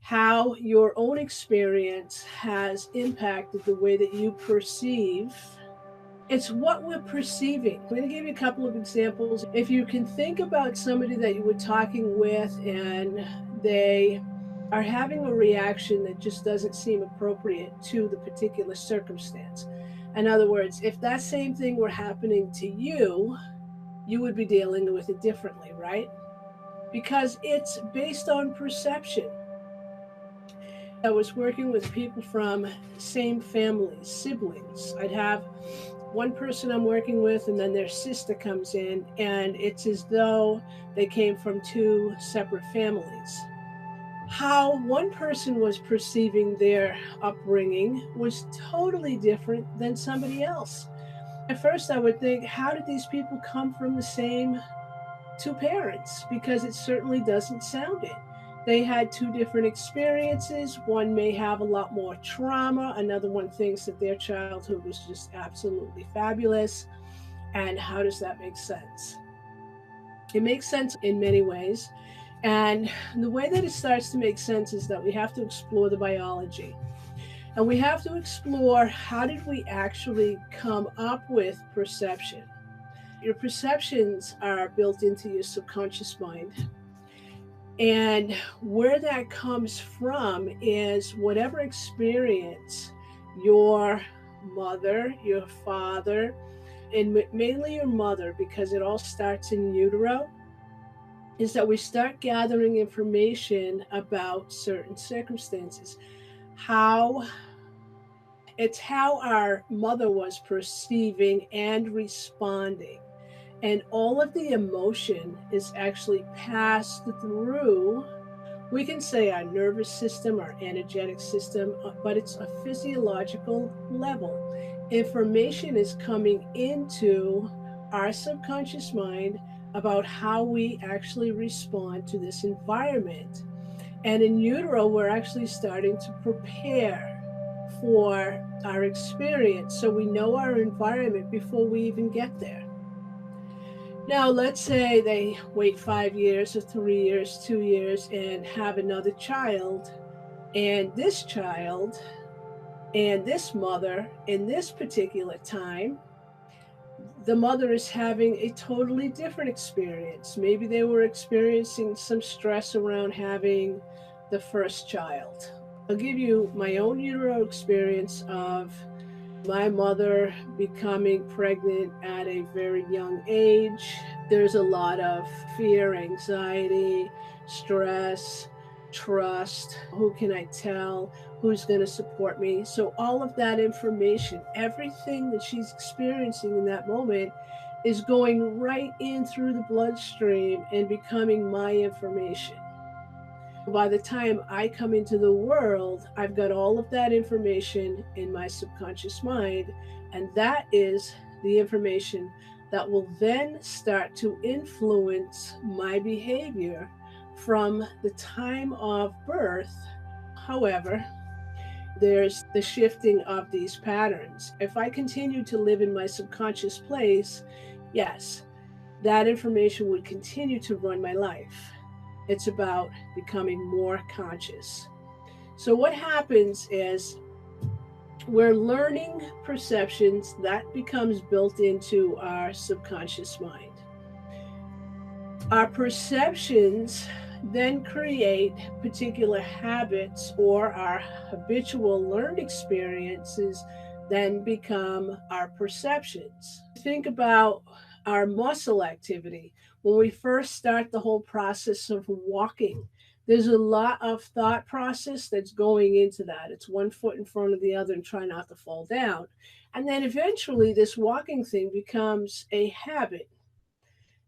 how your own experience has impacted the way that you perceive. It's what we're perceiving. I'm going to give you a couple of examples. If you can think about somebody that you were talking with and they are having a reaction that just doesn't seem appropriate to the particular circumstance. In other words, if that same thing were happening to you would be dealing with it differently, right? Because it's based on perception. I was working with people from same families, siblings. I'd have one person I'm working with, and then their sister comes in, and it's as though they came from two separate families. How one person was perceiving their upbringing was totally different than somebody else. At first, I would think, how did these people come from the same two parents? Because it certainly doesn't sound it. They had two different experiences. One may have a lot more trauma. Another one thinks that their childhood was just absolutely fabulous. And how does that make sense? It makes sense in many ways. And the way that it starts to make sense is that we have to explore the biology. And we have to explore, how did we actually come up with perception? Your perceptions are built into your subconscious mind. And where that comes from is whatever experience your mother, your father, and mainly your mother, because it all starts in utero, is that we start gathering information about certain circumstances. How It's how our mother was perceiving and responding. And all of the emotion is actually passed through, we can say, our nervous system, our energetic system, but it's a physiological level. Information is coming into our subconscious mind about how we actually respond to this environment. And in utero, we're actually starting to prepare for our experience so we know our environment before we even get there. Now, let's say they wait 5 years or 3 years, 2 years, and have another child. And this child and this mother, in this particular time, the mother is having a totally different experience. Maybe they were experiencing some stress around having the first child. I'll give you my own utero experience of my mother becoming pregnant at a very young age. There's a lot of fear, anxiety, stress, trust. Who can I tell? Who's going to support me? So, all of that information, everything that she's experiencing in that moment, is going right in through the bloodstream and becoming my information. By the time I come into the world, I've got all of that information in my subconscious mind, and that is the information that will then start to influence my behavior from the time of birth. However, there's the shifting of these patterns. If I continue to live in my subconscious place, yes, that information would continue to run my life. It's about becoming more conscious. So, what happens is we're learning perceptions that becomes built into our subconscious mind. Our perceptions then create particular habits, or our habitual learned experiences then become our perceptions. Think about our muscle activity. When we first start the whole process of walking, there's a lot of thought process that's going into that. It's one foot in front of the other and try not to fall down. And then eventually, this walking thing becomes a habit,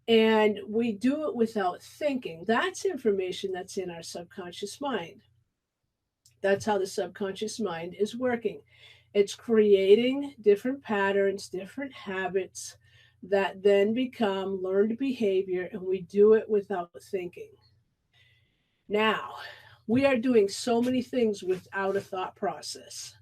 and we do it without thinking. That's information that's in our subconscious mind. That's how the subconscious mind is working. It's creating different patterns, different habits that then become learned behavior, and we do it without thinking. Now, we are doing so many things without a thought process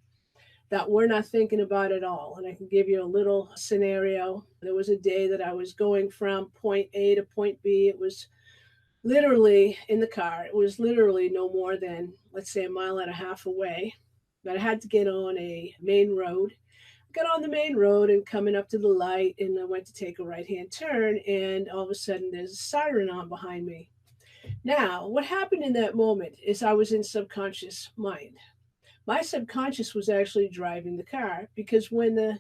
that we're not thinking about at all. And I can give you a little scenario. There was a day that I was going from point A to point B. It was literally in the car. It was literally no more than, let's say, a mile and a half away. But I had to get on a main road. Got on the main road and coming up to the light, and I went to take a right hand turn, and all of a sudden there's a siren on behind me. Now, what happened in that moment is I was in subconscious mind. My subconscious was actually driving the car because when the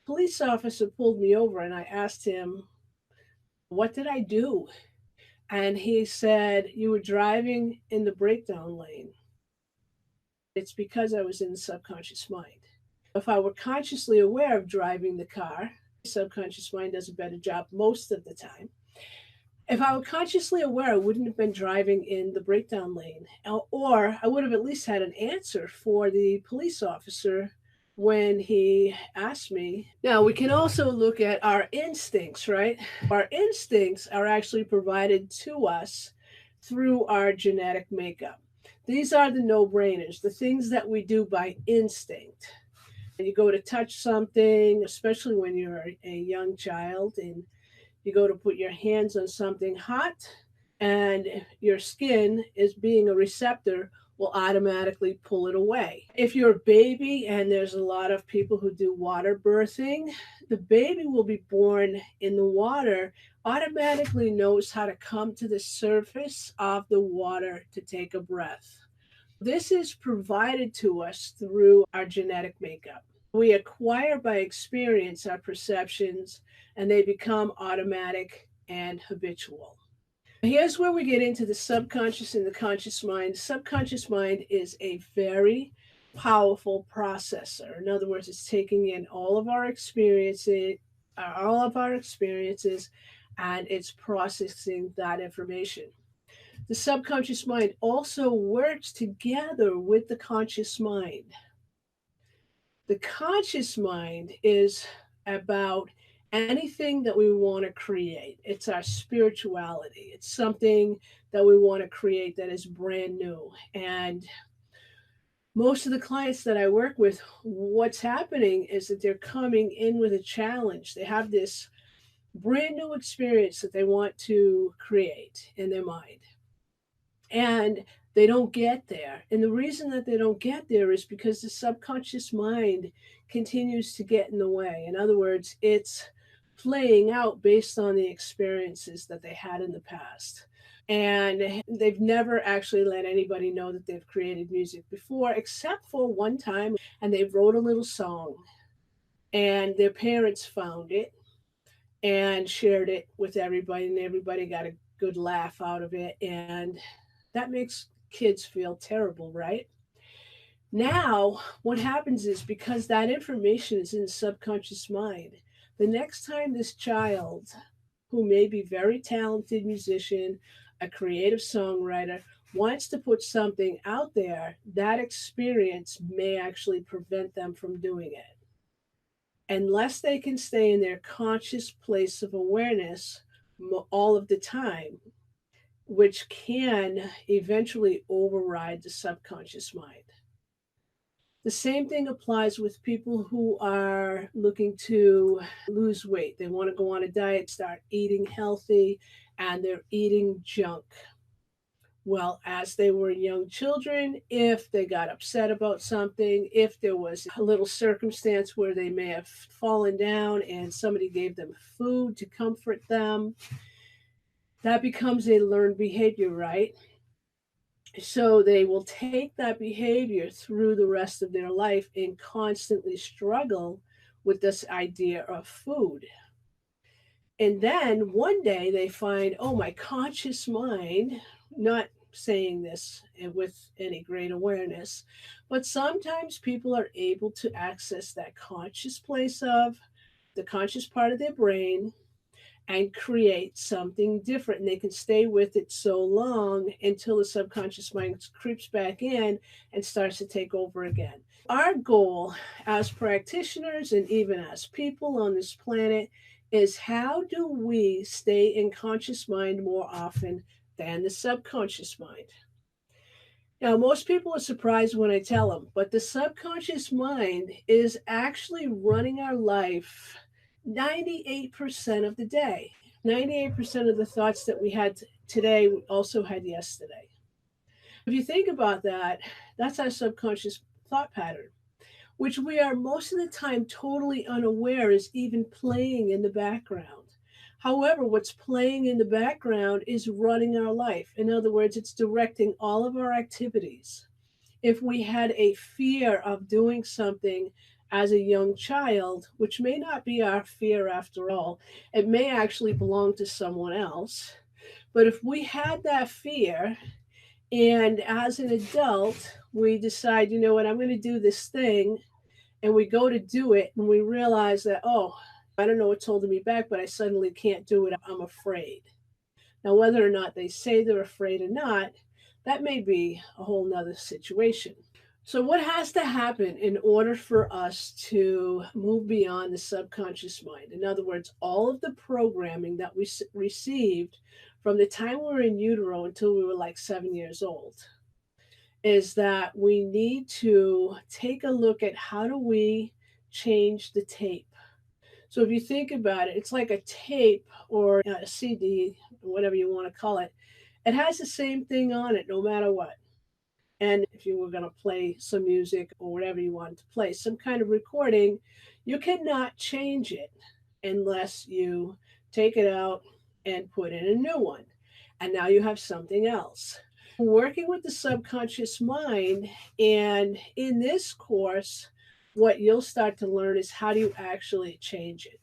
police officer pulled me over and I asked him, "What did I do?" And he said, "You were driving in the breakdown lane." It's because I was in the subconscious mind. If I were consciously aware of driving the car, subconscious mind does a better job most of the time. If I were consciously aware, I wouldn't have been driving in the breakdown lane, or I would have at least had an answer for the police officer when he asked me. Now, we can also look at our instincts, right? Our instincts are actually provided to us through our genetic makeup. These are the no brainers, the things that we do by instinct. And you go to touch something, especially when you're a young child, and you go to put your hands on something hot, and your skin, is being a receptor, will automatically pull it away. If you're a baby, and there's a lot of people who do water birthing, the baby will be born in the water, automatically knows how to come to the surface of the water to take a breath. This is provided to us through our genetic makeup. We acquire by experience our perceptions, and they become automatic and habitual. Here's where we get into the subconscious and the conscious mind. The subconscious mind is a very powerful processor. In other words, it's taking in all of our experiences, and it's processing that information. The subconscious mind also works together with the conscious mind. The conscious mind is about anything that we want to create. It's our spirituality. It's something that we want to create that is brand new. And most of the clients that I work with, what's happening is that they're coming in with a challenge. They have this brand new experience that they want to create in their mind. And they don't get there. And the reason that they don't get there is because the subconscious mind continues to get in the way. In other words, it's playing out based on the experiences that they had in the past. And they've never actually let anybody know that they've created music before, except for one time, and they wrote a little song, and their parents found it and shared it with everybody, and everybody got a good laugh out of it. And that makes kids feel terrible, right? Now, what happens is, because that information is in the subconscious mind, the next time this child, who may be very talented musician, a creative songwriter, wants to put something out there, that experience may actually prevent them from doing it. Unless they can stay in their conscious place of awareness all of the time, which can eventually override the subconscious mind. The same thing applies with people who are looking to lose weight. They want to go on a diet, start eating healthy, and they're eating junk. Well, as they were young children, if they got upset about something, if there was a little circumstance where they may have fallen down and somebody gave them food to comfort them, that becomes a learned behavior, right? So they will take that behavior through the rest of their life and constantly struggle with this idea of food. And then one day they find, oh, my conscious mind, not saying this with any great awareness, but sometimes people are able to access that conscious place of the conscious part of their brain and create something different. And they can stay with it so long until the subconscious mind creeps back in and starts to take over again. Our goal as practitioners and even as people on this planet is, how do we stay in conscious mind more often than the subconscious mind? Now, most people are surprised when I tell them, but the subconscious mind is actually running our life 98% of the day. 98% of the thoughts that we had today, we also had yesterday. If you think about that, that's our subconscious thought pattern, which we are most of the time totally unaware is even playing in the background. However, what's playing in the background is running our life. In other words, it's directing all of our activities. If we had a fear of doing something as a young child, which may not be our fear after all, it may actually belong to someone else. But if we had that fear, and as an adult, we decide, you know what, I'm going to do this thing, and we go to do it, and we realize that, oh, I don't know what's holding me back, but I suddenly can't do it. I'm afraid. Now, whether or not they say they're afraid or not, that may be a whole nother situation. So, what has to happen in order for us to move beyond the subconscious mind? In other words, all of the programming that we received from the time we were in utero until we were like 7 years old is that we need to take a look at how do we change the tape. So, if you think about it, it's like a tape or a CD, whatever you want to call it. It has the same thing on it no matter what. And if you were going to play some music or whatever you wanted to play, some kind of recording, you cannot change it unless you take it out and put in a new one. And now you have something else. Working with the subconscious mind, and in this course, what you'll start to learn is how do you actually change it.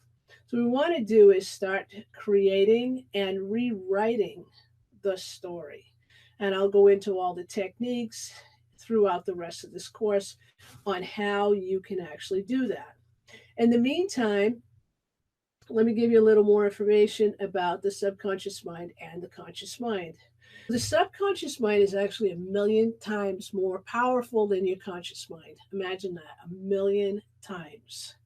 So, what we want to do is start creating and rewriting the story. And I'll go into all the techniques throughout the rest of this course on how you can actually do that. In the meantime, let me give you a little more information about the subconscious mind and the conscious mind. The subconscious mind is actually 1,000,000 times more powerful than your conscious mind. Imagine that, 1,000,000 times.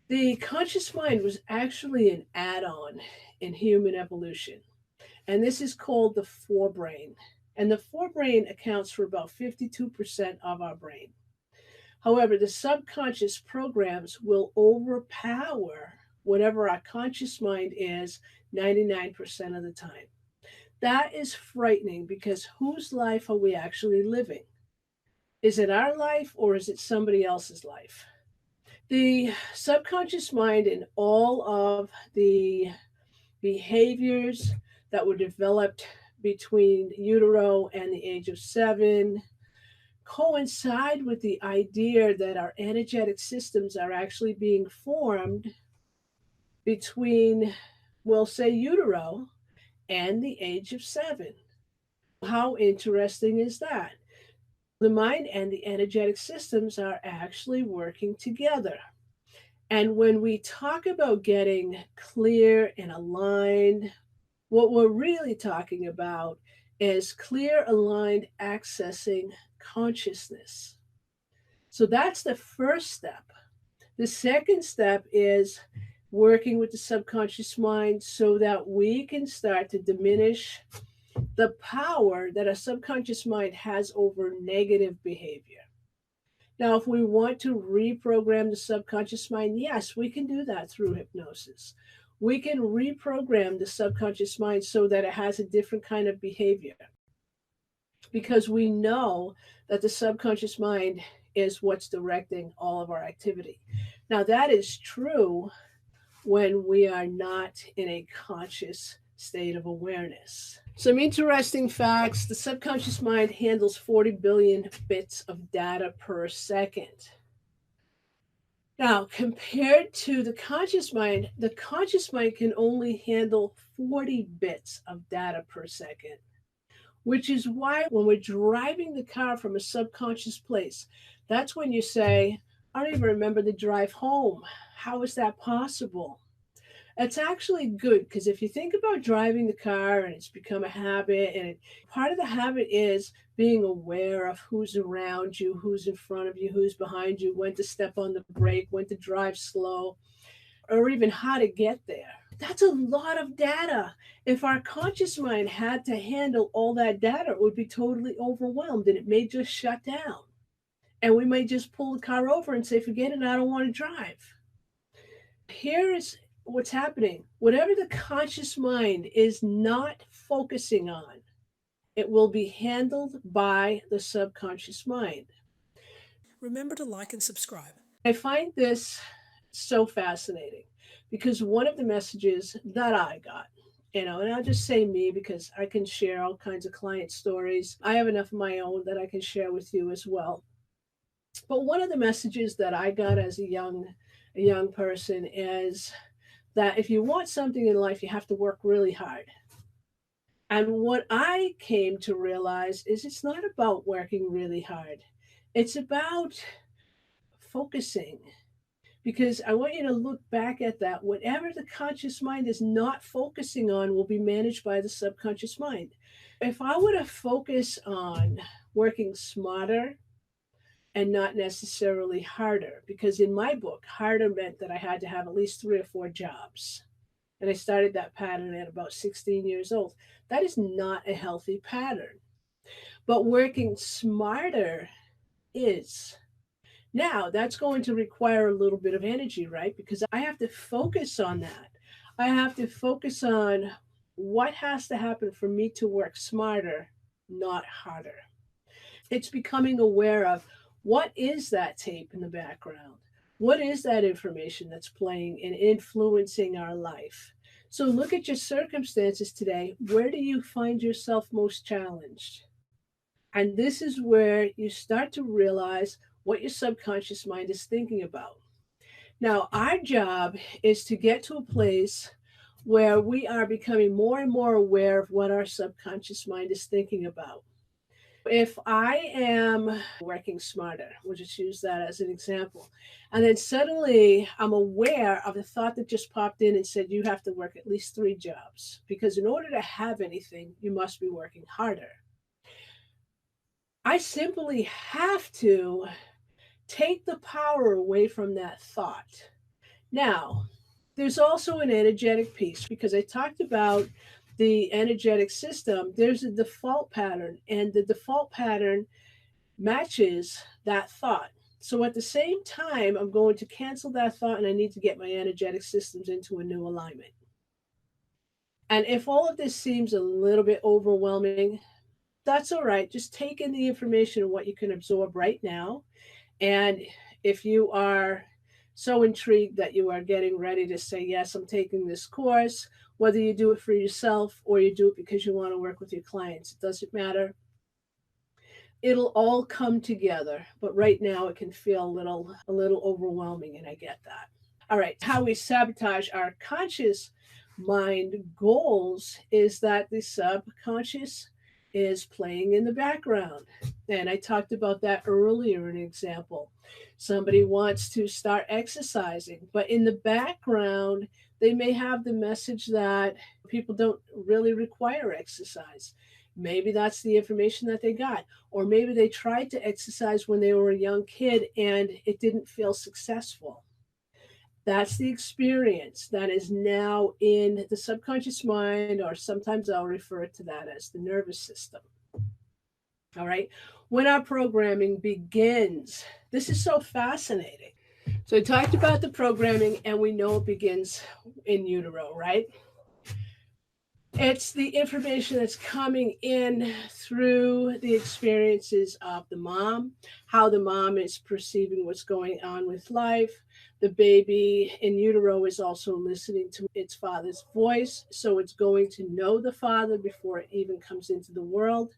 The conscious mind was actually an add on in human evolution. And this is called the forebrain. And the forebrain accounts for about 52% of our brain. However, the subconscious programs will overpower whatever our conscious mind is 99% of the time. That is frightening because whose life are we actually living? Is it our life or is it somebody else's life? The subconscious mind and all of the behaviors that were developed between utero and the age of 7 coincide with the idea that our energetic systems are actually being formed between, we'll say, utero and the age of 7. How interesting is that? The mind and the energetic systems are actually working together. And when we talk about getting clear and aligned, what we're really talking about is clear, aligned, accessing consciousness. So that's the first step. The second step is working with the subconscious mind so that we can start to diminish the power that a subconscious mind has over negative behavior. Now, if we want to reprogram the subconscious mind, yes, we can do that through hypnosis. We can reprogram the subconscious mind so that it has a different kind of behavior because we know that the subconscious mind is what's directing all of our activity. Now, that is true when we are not in a conscious state of awareness. Some interesting facts: the subconscious mind handles 40 billion bits of data per second. Now, compared to the conscious mind can only handle 40 bits of data per second, which is why when we're driving the car from a subconscious place, that's when you say, I don't even remember the drive home. How is that possible? It's actually good because if you think about driving the car and it's become a habit, and part of the habit is being aware of who's around you, who's in front of you, who's behind you, when to step on the brake, when to drive slow, or even how to get there. That's a lot of data. If our conscious mind had to handle all that data, it would be totally overwhelmed and it may just shut down. And we may just pull the car over and say, forget it, I don't want to drive. Here is what's happening, whatever the conscious mind is not focusing on, it will be handled by the subconscious mind. Remember to like and subscribe. I find this so fascinating because one of the messages that I got, and I'll just say me because I can share all kinds of client stories. I have enough of my own that I can share with you as well. But one of the messages that I got as a young person is that if you want something in life, you have to work really hard. And what I came to realize is it's not about working really hard. It's about focusing. Because I want you to look back at that. Whatever the conscious mind is not focusing on will be managed by the subconscious mind. If I were to focus on working smarter and not necessarily harder, because in my book, harder meant that I had to have at least 3 or 4 jobs. And I started that pattern at about 16 years old. That is not a healthy pattern. But working smarter is. Now, that's going to require a little bit of energy, right? Because I have to focus on that. I have to focus on what has to happen for me to work smarter, not harder. It's becoming aware of what is that tape in the background? What is that information that's playing and influencing our life? So look at your circumstances today. Where do you find yourself most challenged? And this is where you start to realize what your subconscious mind is thinking about. Now, our job is to get to a place where we are becoming more and more aware of what our subconscious mind is thinking about. If I am working smarter, we'll just use that as an example, and then suddenly I'm aware of the thought that just popped in and said, you have to work at least 3 jobs because in order to have anything, you must be working harder. I simply have to take the power away from that thought. Now, there's also an energetic piece because I talked about the energetic system. There's a default pattern, and the default pattern matches that thought. So at the same time, I'm going to cancel that thought and I need to get my energetic systems into a new alignment. And if all of this seems a little bit overwhelming, that's all right. Just take in the information and what you can absorb right now. And if you are so intrigued that you are getting ready to say, yes, I'm taking this course, whether you do it for yourself or you do it because you want to work with your clients, it doesn't matter. It'll all come together. But right now it can feel a little overwhelming, and I get that. All right, how we sabotage our conscious mind goals is that the subconscious is playing in the background. And I talked about that earlier in an example. Somebody wants to start exercising, but in the background, they may have the message that people don't really require exercise. Maybe that's the information that they got. Or maybe they tried to exercise when they were a young kid and it didn't feel successful. That's the experience that is now in the subconscious mind, or sometimes I'll refer to that as the nervous system. All right. When our programming begins, this is so fascinating. So I talked about the programming, and we know it begins in utero, right? It's the information that's coming in through the experiences of the mom, how the mom is perceiving what's going on with life. The baby in utero is also listening to its father's voice, so it's going to know the father before it even comes into the world.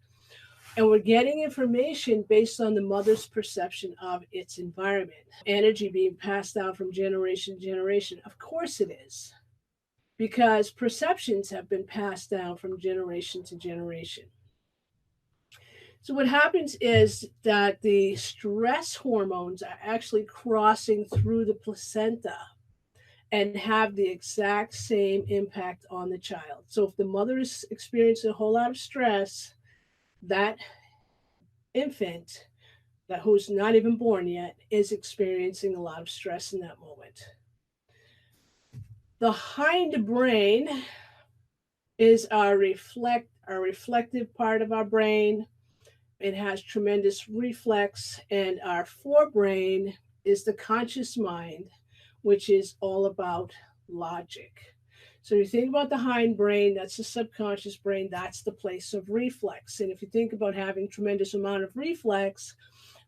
And we're getting information based on the mother's perception of its environment. Energy being passed down from generation to generation. Of course it is, because perceptions have been passed down from generation to generation. So, what happens is that the stress hormones are actually crossing through the placenta and have the exact same impact on the child. So, if the mother is experiencing a whole lot of stress, that infant, that who's not even born yet, is experiencing a lot of stress in that moment. The hind brain is our reflective part of our brain. It has tremendous reflex, and our forebrain is the conscious mind, which is all about logic. So you think about the hindbrain, that's the subconscious brain, that's the place of reflex. And if you think about having tremendous amount of reflex,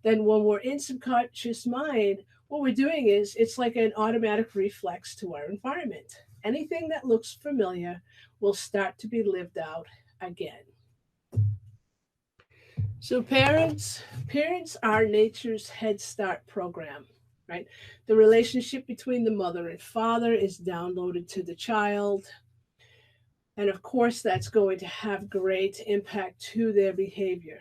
then when we're in subconscious mind, what we're doing is it's like an automatic reflex to our environment. Anything that looks familiar will start to be lived out again. So parents are nature's head start program, right? The relationship between the mother and father is downloaded to the child. And of course, that's going to have great impact to their behavior.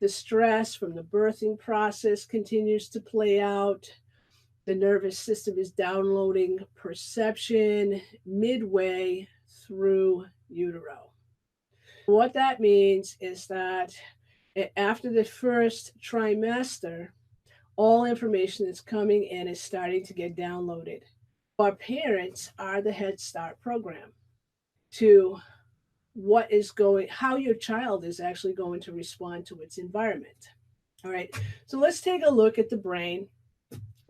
The stress from the birthing process continues to play out. The nervous system is downloading perception midway through utero. What that means is that after the first trimester, all information that's coming in is starting to get downloaded. Our parents are the Head Start program to what is going, how your child is actually going to respond to its environment. All right, so let's take a look at the brain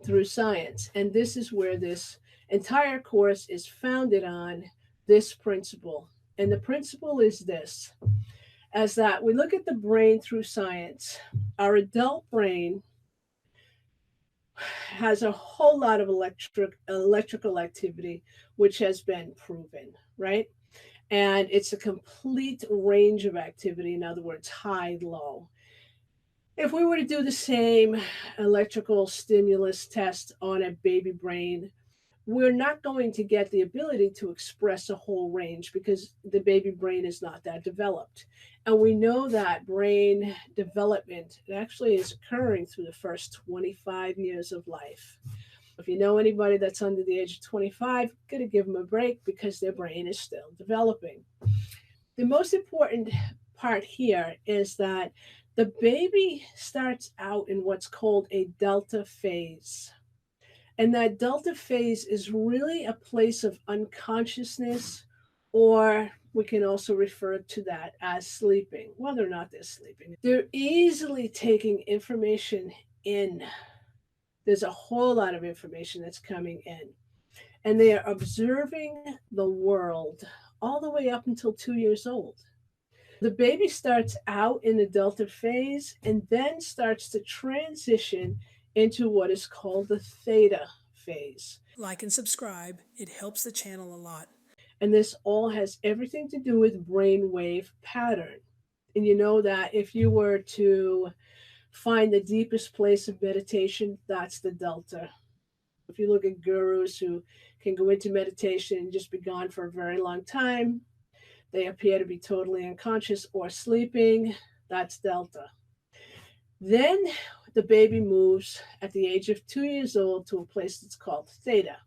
through science. And this is where this entire course is founded on this principle. And the principle is this, as that we look at the brain through science, our adult brain has a whole lot of electrical activity, which has been proven, right? And it's a complete range of activity, in other words, high, low. If we were to do the same electrical stimulus test on a baby brain, we're not going to get the ability to express a whole range because the baby brain is not that developed. And we know that brain development actually is occurring through the first 25 years of life. If you know anybody that's under the age of 25, gotta give them a break because their brain is still developing. The most important part here is that the baby starts out in what's called a delta phase. And that delta phase is really a place of unconsciousness, or we can also refer to that as sleeping, whether or not they're sleeping. They're easily taking information in. There's a whole lot of information that's coming in. And they are observing the world all the way up until 2 years old. The baby starts out in the delta phase and then starts to transition into what is called the theta phase. Like and subscribe, it helps the channel a lot. And this all has everything to do with brainwave pattern. And you know that if you were to find the deepest place of meditation, that's the delta. If you look at gurus who can go into meditation and just be gone for a very long time, they appear to be totally unconscious or sleeping. That's delta. Then the baby moves at the age of 2 years old to a place that's called theta.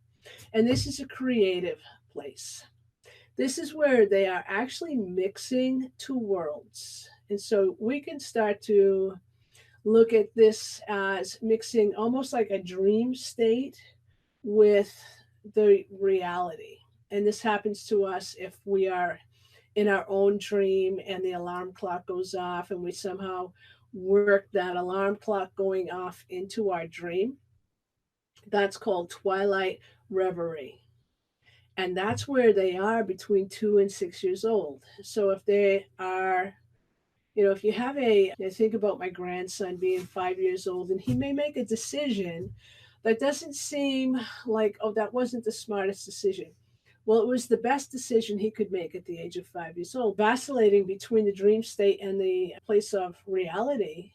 And this is a creative place. This is where they are actually mixing two worlds. And so we can start to look at this as mixing almost like a dream state with the reality. And this happens to us if we are in our own dream and the alarm clock goes off and we somehow work that alarm clock going off into our dream. That's called twilight reverie. And that's where they are between 2 and 6 years old. So if they are, if you have I think about my grandson being 5 years old and he may make a decision that doesn't seem like, oh, that wasn't the smartest decision. Well, it was the best decision he could make at the age of 5 years old. Vacillating between the dream state and the place of reality,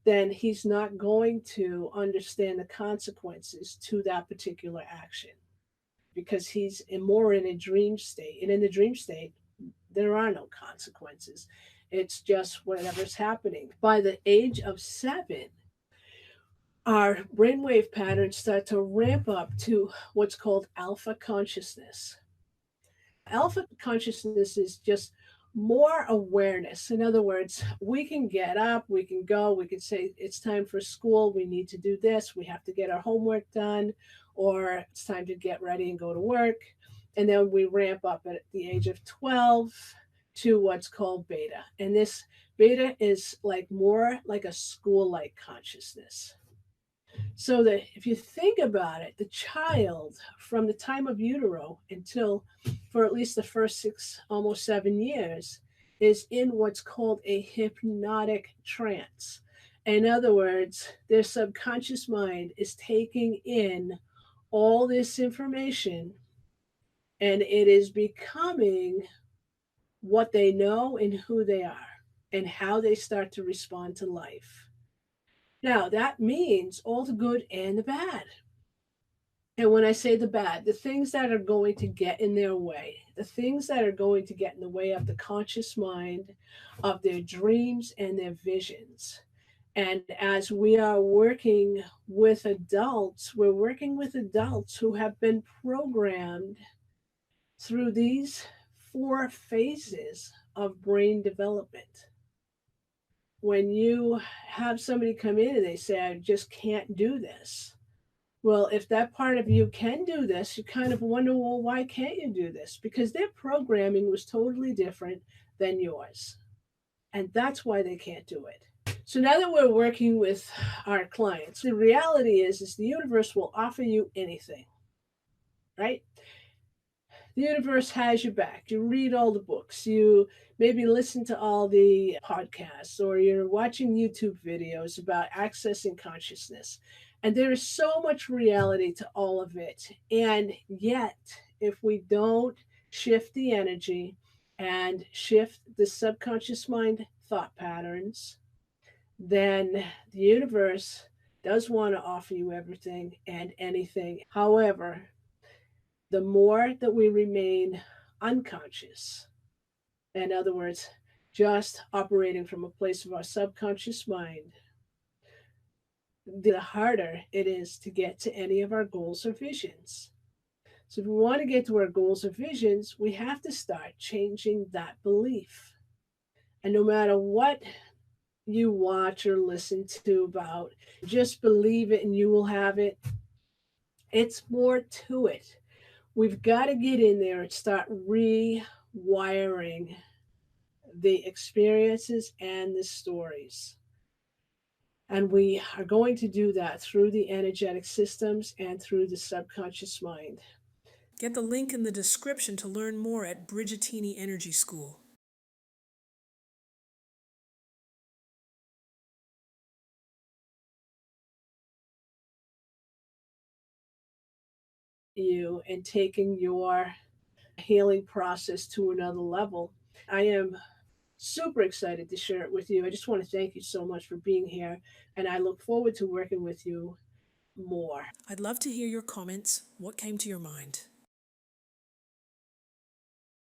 then he's not going to understand the consequences to that particular action because he's more in a dream state. And in the dream state, there are no consequences. It's just whatever's happening. By the age of 7, our brainwave patterns start to ramp up to what's called alpha consciousness. Alpha consciousness is just more awareness. In other words, we can get up, we can go, we can say, it's time for school, we need to do this, we have to get our homework done, or it's time to get ready and go to work. And then we ramp up at the age of 12 to what's called beta. And this beta is like more like a school like consciousness. So that if you think about it, the child from the time of utero until for at least the first 6, almost 7 years, is in what's called a hypnotic trance. In other words, their subconscious mind is taking in all this information and it is becoming what they know and who they are and how they start to respond to life. Now, that means all the good and the bad. And when I say the bad, the things that are going to get in their way, the things that are going to get in the way of the conscious mind, of their dreams and their visions. And as we are working with adults, we're working with adults who have been programmed through these 4 phases of brain development. When you have somebody come in and they say, I just can't do this. Well, if that part of you can do this, you kind of wonder, well, why can't you do this? Because their programming was totally different than yours. And that's why they can't do it. So now that we're working with our clients, the reality is the universe will offer you anything, right? The universe has your back. You read all the books. You maybe listen to all the podcasts, or you're watching YouTube videos about accessing consciousness. And there is so much reality to all of it. And yet, if we don't shift the energy and shift the subconscious mind thought patterns, then the universe does want to offer you everything and anything. However, the more that we remain unconscious, in other words, just operating from a place of our subconscious mind, the harder it is to get to any of our goals or visions. So, if we want to get to our goals or visions, we have to start changing that belief. And no matter what you watch or listen to about, just believe it and you will have it, it's more to it. We've got to get in there and start rewiring the experiences and the stories. And we are going to do that through the energetic systems and through the subconscious mind. Get the link in the description to learn more at Brigitini Energy School. You and taking your healing process to another level. I am super excited to share it with you. I just want to thank you so much for being here, and I look forward to working with you more. I'd love to hear your comments. What came to your mind?